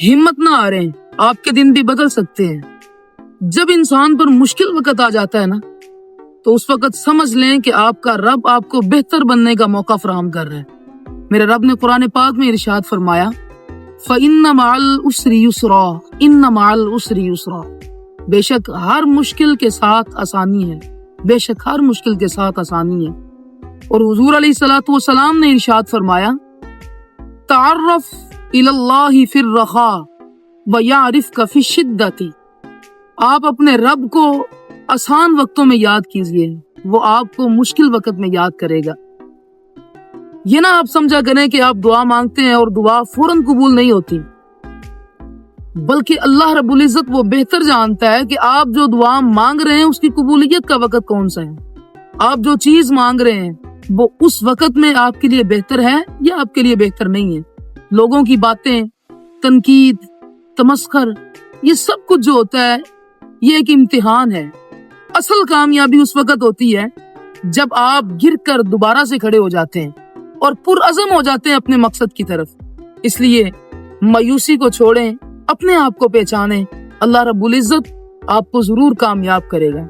ہمت نہ ہاریں، آپ کے دن بھی بدل سکتے ہیں۔ جب انسان پر مشکل وقت آ جاتا ہے نا، تو اس وقت سمجھ لیں کہ آپ کا رب آپ کو بہتر بننے کا موقع فراہم کر رہا ہے۔ میرے رب نے قرآن پاک میں ارشاد فرمایا، فَإِنَّ مَعَ الْعُسْرِ يُسْرًا إِنَّ مَعَ الْعُسْرِ يُسْرًا، بے شک ہر مشکل کے ساتھ آسانی ہے، بے شک ہر مشکل کے ساتھ آسانی ہے۔ اور حضور علیہ الصلوۃ والسلام نے ارشاد فرمایا، تعرف الی اللہ فی الرخاء ویعرفک فی الشدۃ، آپ اپنے رب کو آسان وقتوں میں یاد کیجئے، وہ آپ کو مشکل وقت میں یاد کرے گا۔ یہ نہ آپ سمجھا کریں کہ آپ دعا مانگتے ہیں اور دعا فوراً قبول نہیں ہوتی، بلکہ اللہ رب العزت وہ بہتر جانتا ہے کہ آپ جو دعا مانگ رہے ہیں اس کی قبولیت کا وقت کون سا ہے۔ آپ جو چیز مانگ رہے ہیں وہ اس وقت میں آپ کے لیے بہتر ہے یا آپ کے لیے بہتر نہیں ہے۔ لوگوں کی باتیں، تنقید، تمسخر، یہ سب کچھ جو ہوتا ہے یہ ایک امتحان ہے۔ اصل کامیابی اس وقت ہوتی ہے جب آپ گر کر دوبارہ سے کھڑے ہو جاتے ہیں اور پرعزم ہو جاتے ہیں اپنے مقصد کی طرف۔ اس لیے مایوسی کو چھوڑیں، اپنے آپ کو پہچانیں، اللہ رب العزت آپ کو ضرور کامیاب کرے گا۔